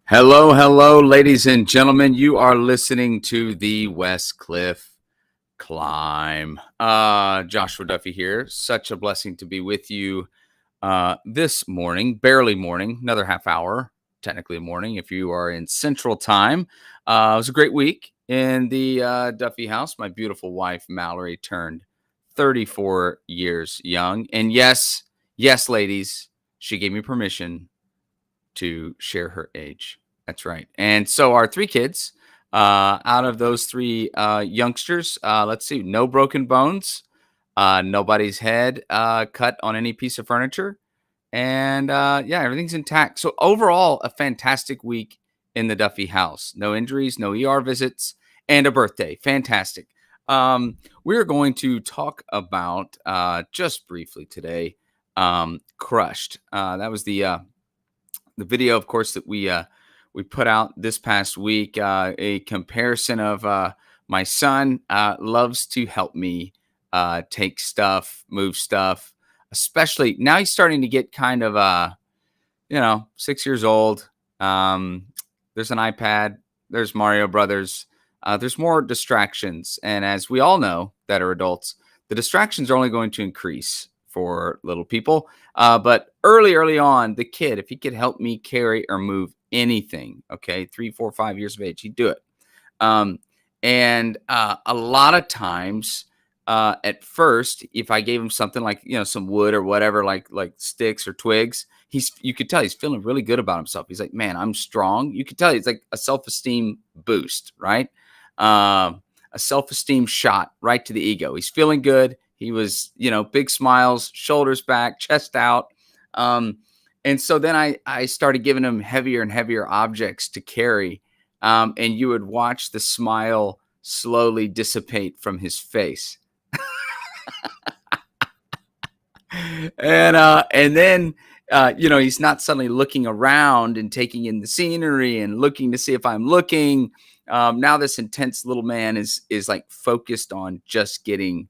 Hello, hello, ladies and gentlemen. You are listening to the Westcliffe Climb. Joshua Duffy here. Such a blessing to be with you this morning, barely morning, another half hour, technically morning if you are in Central Time. It was a great week in the Duffy house. My beautiful wife, Mallory, turned 34 years young. And yes, ladies, she gave me permission to share her age. That's right. And so our three kids, out of those three youngsters, let's see, no broken bones, nobody's head cut on any piece of furniture. And yeah, everything's intact. So overall, a fantastic week in the Duffy house. No injuries, no ER visits, and a birthday. Fantastic. We're going to talk about just briefly today, Crushed. That was the video, of course, that we put out this past week. A comparison of my son loves to help me take stuff, move stuff, especially now he's starting to get kind of 6 years old. There's an iPad, there's Mario Brothers, there's more distractions, and as we all know that are adults, the distractions are only going to increase for little people. But early on, the kid, if he could help me carry or move anything, okay, 3, 4, 5 years of age, he'd do it. And a lot of times, at first, if I gave him something like some wood or whatever, like sticks or twigs, you could tell he's feeling really good about himself. He's like, man, I'm strong. You could tell it's like a self-esteem boost, right? A self-esteem shot right to the ego. He's feeling good. He was, big smiles, shoulders back, chest out. And so then I started giving him heavier and heavier objects to carry. And you would watch the smile slowly dissipate from his face. And then, he's not suddenly looking around and taking in the scenery and looking to see if I'm looking. Now this intense little man is like focused on just getting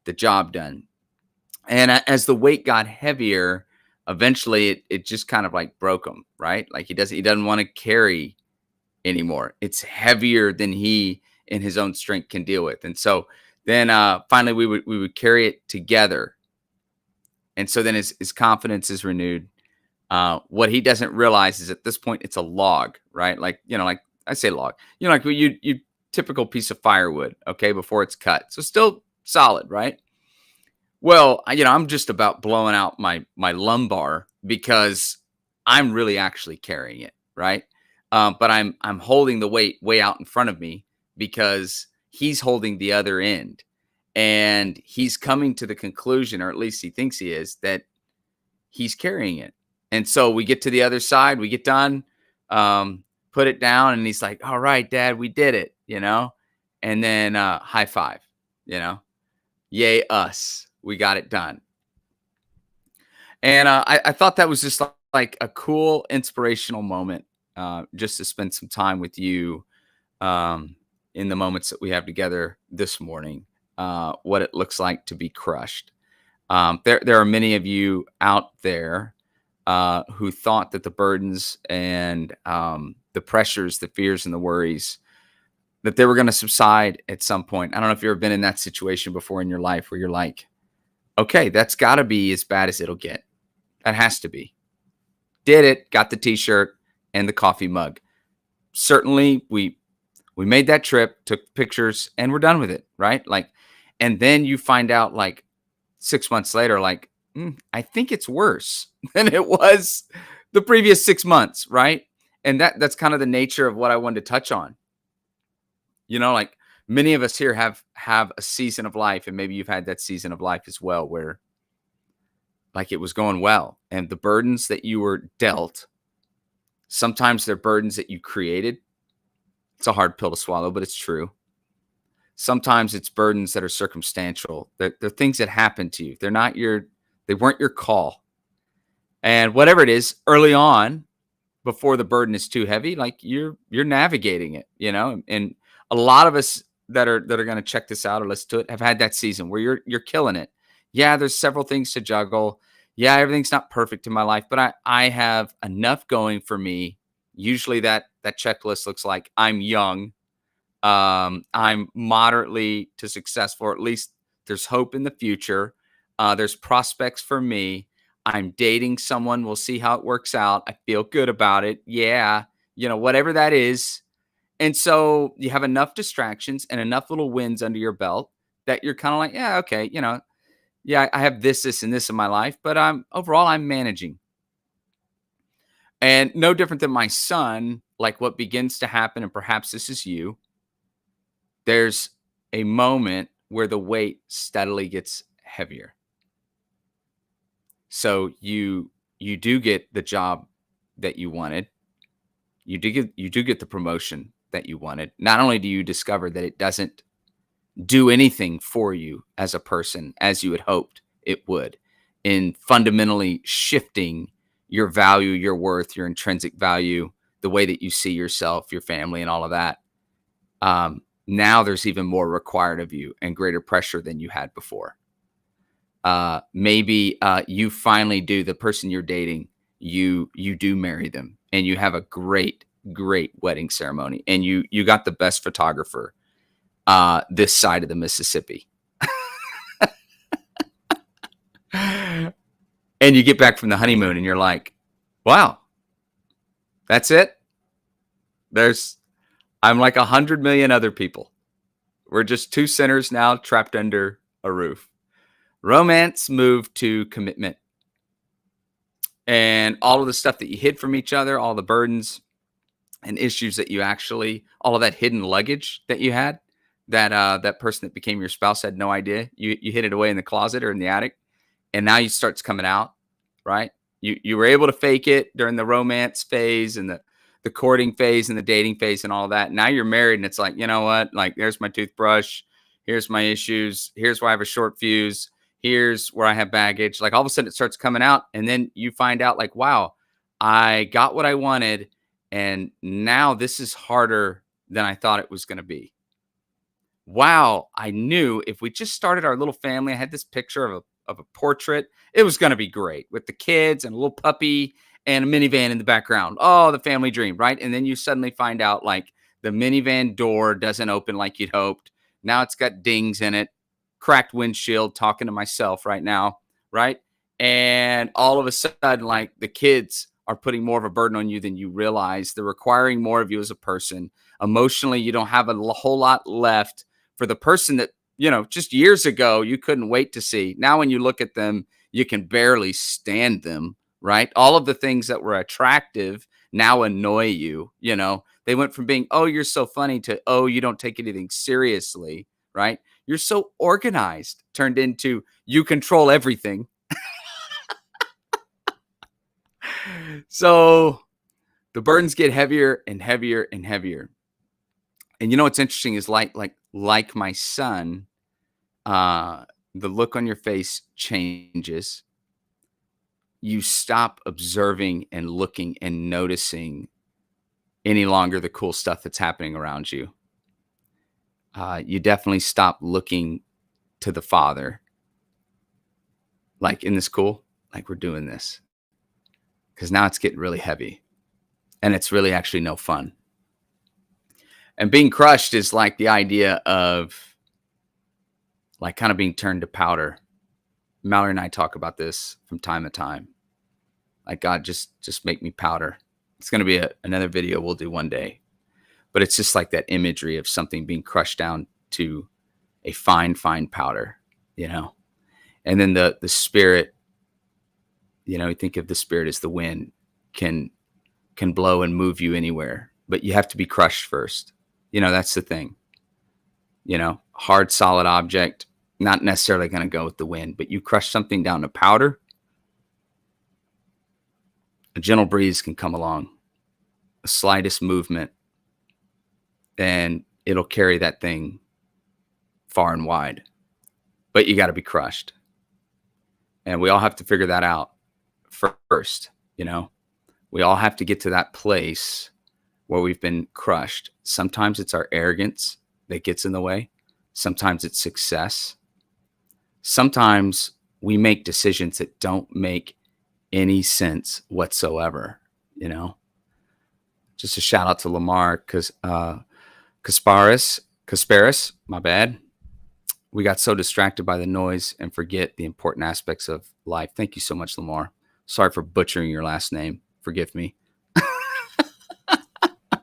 the job done. And as the weight got heavier, eventually it just kind of like broke him, right? Like he doesn't want to carry anymore. It's heavier than he in his own strength can deal with. And so then finally we would carry it together. And so then his confidence is renewed. What he doesn't realize is at this point it's a log, right? Like I say log, like you typical piece of firewood, okay, before it's cut. So still solid, right? Well, I'm just about blowing out my lumbar because I'm really actually carrying it, right? But I'm holding the weight way out in front of me because he's holding the other end, and he's coming to the conclusion, or at least he thinks he is, that he's carrying it. And so we get to the other side, we get done, put it down, and he's like, "All right, Dad, we did it," and then high five, yay us. We got it done. And I thought that was just like a cool, inspirational moment, just to spend some time with you in the moments that we have together this morning, what it looks like to be crushed. There are many of you out there who thought that the burdens and the pressures, the fears, and the worries, that they were going to subside at some point. I don't know if you've ever been in that situation before in your life where you're like, okay, that's got to be as bad as it'll get. That has to be. Did it, got the t-shirt and the coffee mug. Certainly, we made that trip, took pictures, and we're done with it, right? Like, and then you find out like 6 months later, like, I think it's worse than it was the previous 6 months, right? And that's kind of the nature of what I wanted to touch on. Like many of us here have a season of life, and maybe you've had that season of life as well, where like it was going well, and the burdens that you were dealt, sometimes they're burdens that you created. It's a hard pill to swallow, but it's true. Sometimes it's burdens that are circumstantial. They're things that happen to you. They weren't your call. And whatever it is, early on, before the burden is too heavy, like you're navigating it, and a lot of us that are going to check this out or listen to it have had that season where you're killing it. Yeah, there's several things to juggle. Yeah, everything's not perfect in my life, but I have enough going for me Usually that checklist looks like I'm young, I'm moderately to successful, or at least there's hope in the future. There's prospects for me. I'm dating someone. We'll see how it works out. I feel good about it. Yeah. Whatever that is. And so you have enough distractions and enough little wins under your belt that you're kind of like, yeah, okay, yeah, I have this, and this in my life, but overall I'm managing. And no different than my son, like what begins to happen, and perhaps this is you, there's a moment where the weight steadily gets heavier. So you do get the job that you wanted. You do get the promotion that you wanted. Not only do you discover that it doesn't do anything for you as a person as you had hoped it would, in fundamentally shifting your value, your worth, your intrinsic value, the way that you see yourself, your family, and all of that. Now there's even more required of you and greater pressure than you had before. Maybe you finally do, the person you're dating, you do marry them, and you have a great wedding ceremony, and you got the best photographer this side of the Mississippi. And you get back from the honeymoon and you're like, wow, that's it. I'm like 100 million other people. We're just two sinners now trapped under a roof. Romance moved to commitment. And all of the stuff that you hid from each other, all the burdens and issues that all of that hidden luggage that you had, that person that became your spouse had no idea. You hid it away in the closet or in the attic, and now it starts coming out, right? You were able to fake it during the romance phase and the courting phase and the dating phase and all of that. Now you're married, and it's like, you know what? Like, there's my toothbrush. Here's my issues. Here's where I have a short fuse. Here's where I have baggage. Like, all of a sudden it starts coming out, and then you find out, like, wow, I got what I wanted, and now this is harder than I thought it was going to be. Wow, I knew if we just started our little family, I had this picture of a portrait. It was going to be great with the kids and a little puppy and a minivan in the background. Oh, the family dream, right? And then you suddenly find out, like, the minivan door doesn't open like you'd hoped. Now it's got dings in it, cracked windshield, talking to myself right now, right? And all of a sudden, like, the kids are putting more of a burden on you than you realize. They're requiring more of you as a person. Emotionally, you don't have a whole lot left for the person that, just years ago, you couldn't wait to see. Now, when you look at them, you can barely stand them, right? All of the things that were attractive now annoy you. They went from being, oh, you're so funny, to, oh, you don't take anything seriously, right? You're so organized, turned into, you control everything. So the burdens get heavier and heavier and heavier. And what's interesting is, like my son, the look on your face changes. You stop observing and looking and noticing any longer the cool stuff that's happening around you. You definitely stop looking to the Father. Like, isn't this cool? Like, we're doing this. Because now it's getting really heavy. And it's really actually no fun. And being crushed is like the idea of, like, kind of being turned to powder. Mallory and I talk about this from time to time. Like, God, just make me powder. It's going to be another video we'll do one day. But it's just like that imagery of something being crushed down to a fine powder, And then the Spirit, you think of the Spirit as the wind, can blow and move you anywhere. But you have to be crushed first. That's the thing. Hard, solid object, not necessarily going to go with the wind. But you crush something down to powder, a gentle breeze can come along, the slightest movement, and it'll carry that thing far and wide. But you got to be crushed. And we all have to figure that out first. We all have to get to that place where we've been crushed. Sometimes it's our arrogance that gets in the way. Sometimes it's success. Sometimes we make decisions that don't make any sense whatsoever. Just a shout out to Lamar Kasparis, my bad. We got so distracted by the noise and forget the important aspects of life. Thank you so much, Lamar. Sorry for butchering your last name. Forgive me.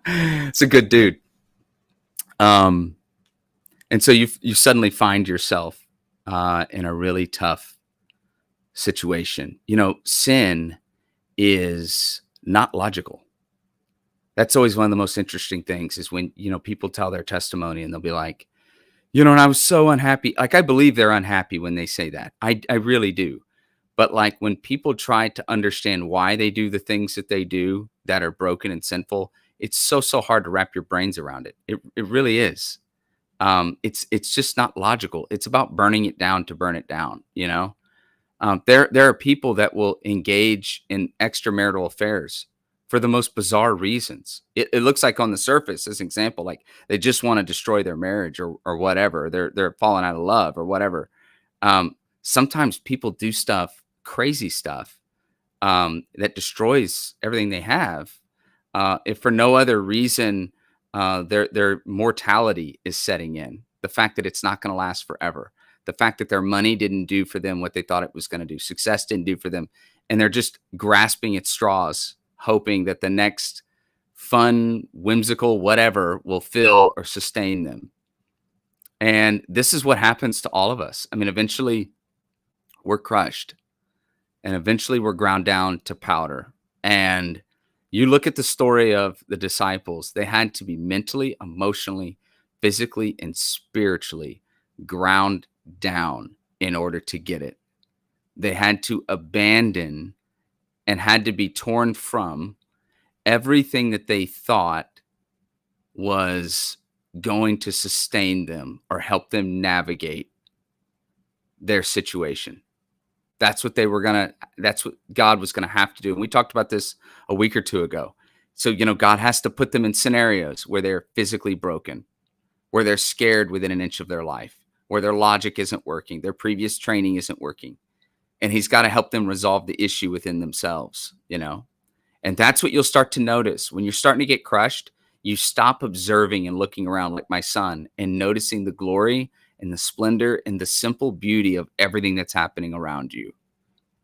It's a good dude. Um, and so you suddenly find yourself in a really tough situation. You know, sin is not logical. That's always one of the most interesting things is when, you know, people tell their testimony and they'll be like, you know, and I was so unhappy. Like, I believe they're unhappy when they say that. I really do. But like when people try to understand why they do the things that they do that are broken and sinful, it's so hard to wrap your brains around it. It really is. It's just not logical. It's about burning it down to burn it down, you know? There are people that will engage in extramarital affairs for the most bizarre reasons. It looks like on the surface, as an example, like they just want to destroy their marriage or whatever. They're falling out of love or whatever. Sometimes people do stuff, crazy stuff, that destroys everything they have. If for no other reason, their mortality is setting in. The fact that it's not going to last forever. The fact that their money didn't do for them what they thought it was going to do. Success didn't do for them. And they're just grasping at straws, hoping that the next fun, whimsical, whatever will fill or sustain them. And this is what happens to all of us. I mean, eventually we're crushed and eventually we're ground down to powder. And you look at the story of the disciples, they had to be mentally, emotionally, physically, and spiritually ground down in order to get it. They had to abandon and had to be torn from everything that they thought was going to sustain them or help them navigate their situation. That's what God was going to have to do. And we talked about this a week or two ago. So, you know, God has to put them in scenarios where they're physically broken, where they're scared within an inch of their life, where their logic isn't working, their previous training isn't working. And he's got to help them resolve the issue within themselves, you know? And that's what you'll start to notice when you're starting to get crushed. You stop observing and looking around like my son and noticing the glory and the splendor and the simple beauty of everything that's happening around you.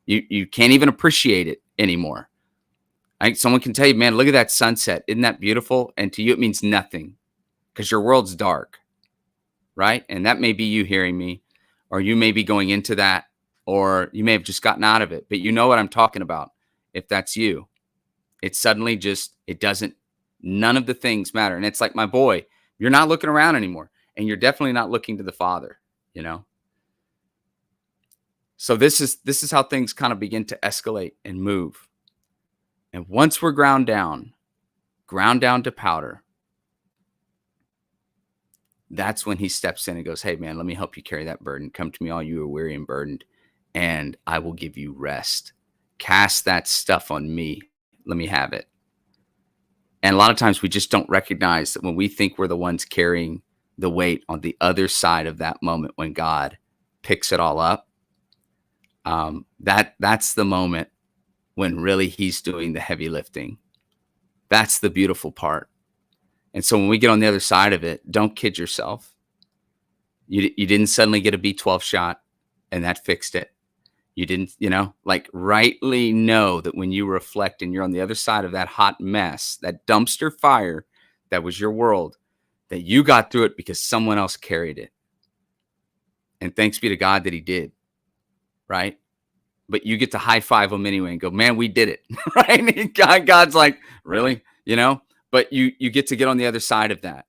You can't even appreciate it anymore. Someone can tell you, man, look at that sunset. Isn't that beautiful? And to you, it means nothing because your world's dark, right? And that may be you hearing me, or you may be going into that, or you may have just gotten out of it. But you know what I'm talking about. If that's you, it's suddenly just, none of the things matter. And it's like, my boy, you're not looking around anymore. And you're definitely not looking to the Father, you know? So this is how things kind of begin to escalate and move. And once we're ground down to powder, that's when he steps in and goes, hey man, let me help you carry that burden. Come to me, all you are weary and burdened, and I will give you rest. Cast that stuff on me. Let me have it. And a lot of times we just don't recognize that when we think we're the ones carrying the weight on the other side of that moment when God picks it all up, that's the moment when really he's doing the heavy lifting. That's the beautiful part. And so when we get on the other side of it, don't kid yourself. You didn't suddenly get a B12 shot and that fixed it. You didn't, rightly know that when you reflect and you're on the other side of that hot mess, that dumpster fire that was your world, that you got through it because someone else carried it. And thanks be to God that he did, right? But you get to high five them anyway and go, man, we did it, right? God's like, really? But you get to get on the other side of that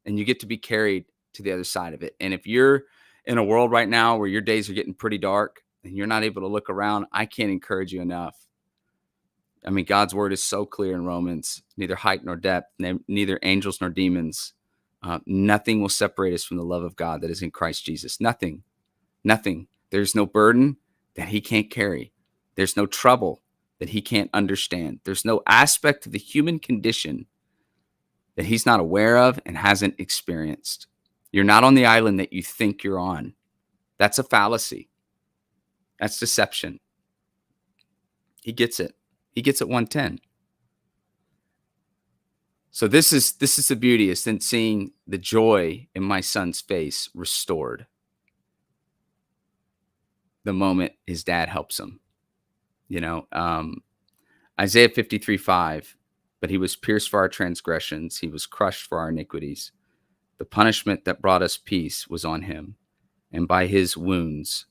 and you get to be carried to the other side of it. And if you're in a world right now where your days are getting pretty dark and you're not able to look around, I can't encourage you enough. I mean, God's word is so clear in Romans, neither height nor depth, neither angels nor demons. Nothing will separate us from the love of God that is in Christ Jesus. Nothing. There's no burden that he can't carry. There's no trouble that he can't understand. There's no aspect of the human condition that he's not aware of and hasn't experienced. You're not on the island that you think you're on. That's a fallacy. That's deception. He gets it. He gets it 110. So this is the beauty, is then seeing the joy in my son's face restored the moment his dad helps him. Isaiah 53:5, but he was pierced for our transgressions, he was crushed for our iniquities. The punishment that brought us peace was on him, and by his wounds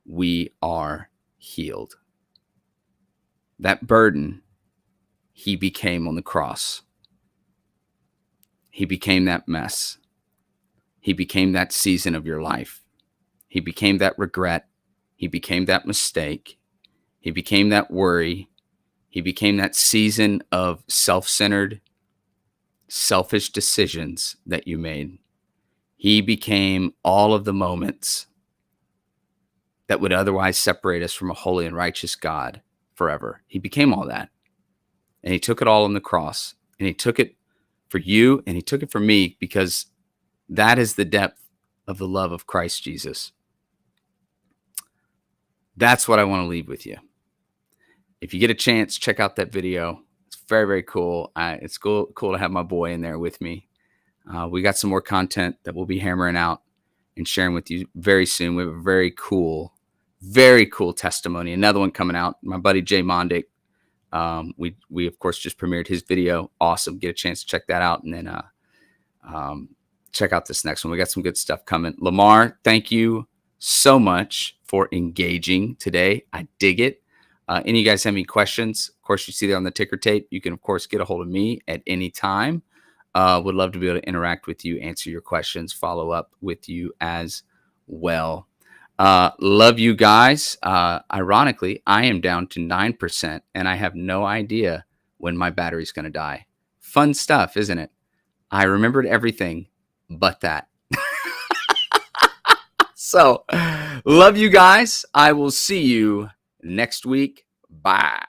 we are healed. That burden he became on the cross. He became that mess. He became that season of your life. He became that regret. He became that mistake. He became that worry. He became that season of self-centered, selfish decisions that you made. He became all of the moments that would otherwise separate us from a holy and righteous God forever. He became all that. And he took it all on the cross. And he took it for you, and he took it for me, because that is the depth of the love of Christ Jesus. That's what I want to leave with you. If you get a chance, check out that video. It's very, very cool. It's cool to have my boy in there with me. We got some more content that we'll be hammering out and sharing with you very soon. We have a very cool testimony. Another one coming out. My buddy Jay Mondick. We of course just premiered his video. Awesome. Get a chance to check that out, and then check out this next one. We got some good stuff coming. Lamar, thank you so much for engaging today. I dig it. Any of you guys have any questions? Of course, you see there on the ticker tape. You can, of course, get a hold of me at any time. Would love to be able to interact with you, answer your questions, follow up with you as well. Love you guys. Ironically, I am down to 9%, and I have no idea when my battery's going to die. Fun stuff, isn't it? I remembered everything but that. So, love you guys. I will see you next week. Bye.